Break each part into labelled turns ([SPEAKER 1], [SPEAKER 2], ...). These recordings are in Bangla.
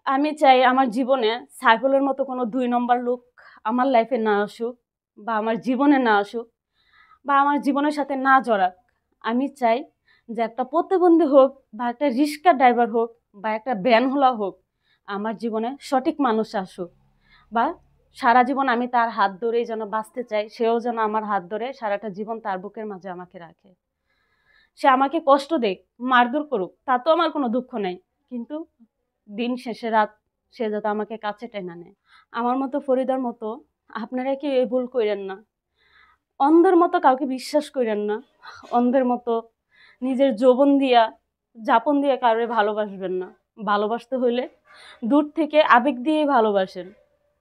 [SPEAKER 1] আমি চাই আমার জীবনে সাইফুলের মতো কোনো ২ নম্বর লোক আমার লাইফে না আসুক, বা আমার জীবনে না আসুক, বা আমার জীবনের সাথে না জড়াক। আমি চাই যে একটা প্রতিবন্ধী হোক, বা একটা রিক্সা ড্রাইভার হোক, বা একটা ভ্যানওয়ালা হোক, আমার জীবনে সঠিক মানুষ আসুক। বা সারা জীবন আমি তার হাত ধরেই যেন বাঁচতে চাই, সেও যেন আমার হাত ধরে সারাটা জীবন তার বুকের মাঝে আমাকে রাখে। সে আমাকে কষ্ট দেখ, মারধর করুক, তাতেও আমার কোনো দুঃখ নেই, কিন্তু দিন শেষে রাত সে যাতে আমাকে কাছে টেনে নেয়। আমার মতো ফরিদার মতো আপনারা কি এই ভুল কইরেন না। অন্ধের মতো কাউকে বিশ্বাস কইরেন না। অন্ধের মতো নিজের যৌবন দিয়া, যাপন দিয়ে কাউরে ভালোবাসবেন না। ভালোবাসতে হইলে দূর থেকে আবেগ দিয়েই ভালোবাসেন,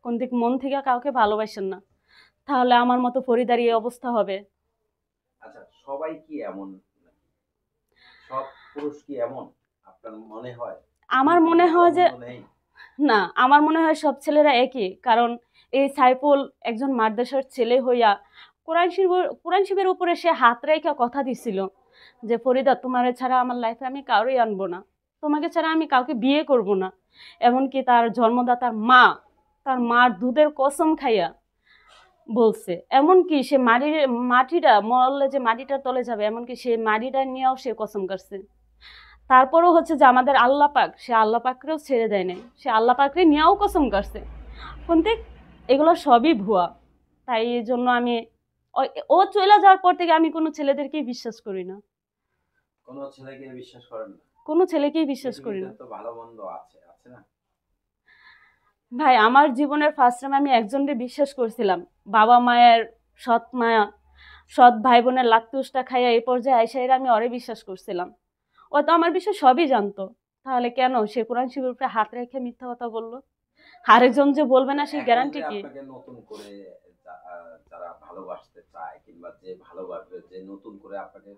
[SPEAKER 1] কোন দিক মন থেকে কাউকে ভালোবাসেন না। তাহলে আমার মতো ফরিদার এই অবস্থা হবে।
[SPEAKER 2] আচ্ছা, সবাই কি এমন? সব পুরুষ কি এমন? আপনার মনে হয়?
[SPEAKER 1] আমার
[SPEAKER 2] পৃথিবীতে কি
[SPEAKER 1] মনে
[SPEAKER 2] ভালো
[SPEAKER 1] হয় যে
[SPEAKER 2] মন্দ নেই?
[SPEAKER 1] না, আমার মনে হয় সব ছেলেরা একই। কারণ এই সাইফুল একজন মাদ্রাসার ছেলে হইয়া কোরআন শরীফের উপরে সে হাত রেখে কথা দিছিল যে ফরিদা, তোমারে ছাড়া আমার লাইফে আমি কাউরেই আনবো না, তোমাকে ছাড়া আমি কাউকে বিয়ে করব না। এমনকি তার জন্মদাতার মা, তার মার দুধের কসম খাইয়া বলছে। এমনকি সে মাটিটা মরলে যে মাটিটার তলে যাবে, এমনকি সে মাটিটা নিয়েও সে কসম কাটছে। তারপরও হচ্ছে যে আমাদের আল্লাহ পাক, সে আল্লাহ পাকরেও ছেড়ে দেয় নাই, সে আল্লাহ পাকরে নিয়েও কসম কাটছে। কিন্তু এগুলো সবই ভুয়া। তাই এই জন্য আমি ও চলে যাওয়ার পর থেকে আমি কোনো ছেলেদেরকেই বিশ্বাস করি না।
[SPEAKER 2] কোন ছেলেকে বিশ্বাস করেন না?
[SPEAKER 1] কোনো ছেলেকেই বিশ্বাস করি
[SPEAKER 2] পৃথিবীতে
[SPEAKER 1] না।
[SPEAKER 2] তো ভালো মন্দ আছে, আছে না?
[SPEAKER 1] ভাই, আমার জীবনের ফার্স্ট টাইম আমি একজনকে বিশ্বাস করছিলাম, বাবা মায়ের সৎ মায়া, সৎ ভাই বোনের লাত্তুসটা খাইয়া এই পর্যায়ে আইসা এরা আমি অরে বিশ্বাস করছিলাম। ও তো আমার বিষয় সবই জানতো। তাহলে কেন সে কোরআন শরীফের উপরে হাত রেখে মিথ্যা কথা বললো? আরেকজন যে বলবে না, সেই
[SPEAKER 2] এখন
[SPEAKER 1] গ্যারান্টি
[SPEAKER 2] যে
[SPEAKER 1] কি?
[SPEAKER 2] আপনাকে নতুন করে যারা ভালোবাসতে চায়, কিংবা যে ভালোবাসবে, যে নতুন করে আপনাকে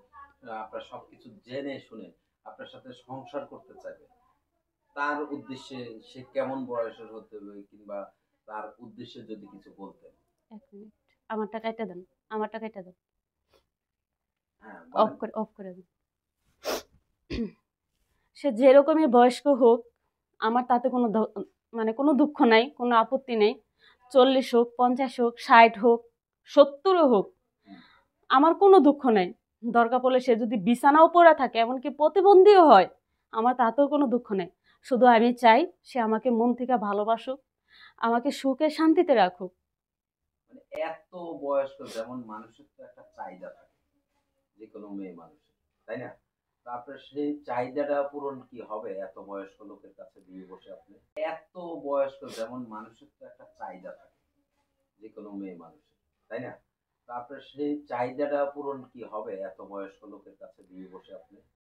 [SPEAKER 2] আপনার সবকিছু জেনে শুনে আপনার সাথে সংসার করতে চাইবে, তার উদ্দেশ্যে সে কেমন বয়সের হতে হবে, কিংবা তার উদ্দেশ্যে যদি কিছু বলতেন?
[SPEAKER 1] এক মিনিট, আমারটা কাইটা দেন, আমারটা কাইটা দেন,
[SPEAKER 2] হ্যাঁ,
[SPEAKER 1] অফ
[SPEAKER 2] বলেন।
[SPEAKER 1] করে অফ করে দেন। সে যেরকমই বয়স্ক হোক, আমার তাতে কোনো মানে কোনো দুঃখ নাই, কোনো আপত্তি নেই। 40 হোক, 50 হোক, 60 হোক, 70 হোক,
[SPEAKER 2] হুম।
[SPEAKER 1] আমার কোনো দুঃখ নাই। দরকার পড়লে সে যদি বিছানাও পড়ে থাকে, এমনকি প্রতিবন্ধীও হয়, আমার তাতেও কোনো দুঃখ নেই। শুধু আমি চাই সে আমাকে মন থেকে ভালোবাসুক, আমাকে সুখে শান্তিতে রাখুক।
[SPEAKER 2] মানে এত বয়স্ক, যেমন মানুষের তো একটা চাহিদা থাকে, যে কোনো মেয়ে মানুষের, তাই না? তো আপনার সেই চাহিদাটা পূরণ কি হবে এত বয়স্ক লোকের কাছে দিয়ে বসে আপনি? এত বয়স্ক, যেমন মানুষের তো একটা চাহিদা থাকে, যে কোনো মেয়ে মানুষের, তাই না? তো আপনার সেই চাহিদাটা পূরণ কি হবে এত বয়স্ক লোকের কাছে দিয়ে বসে আপনি?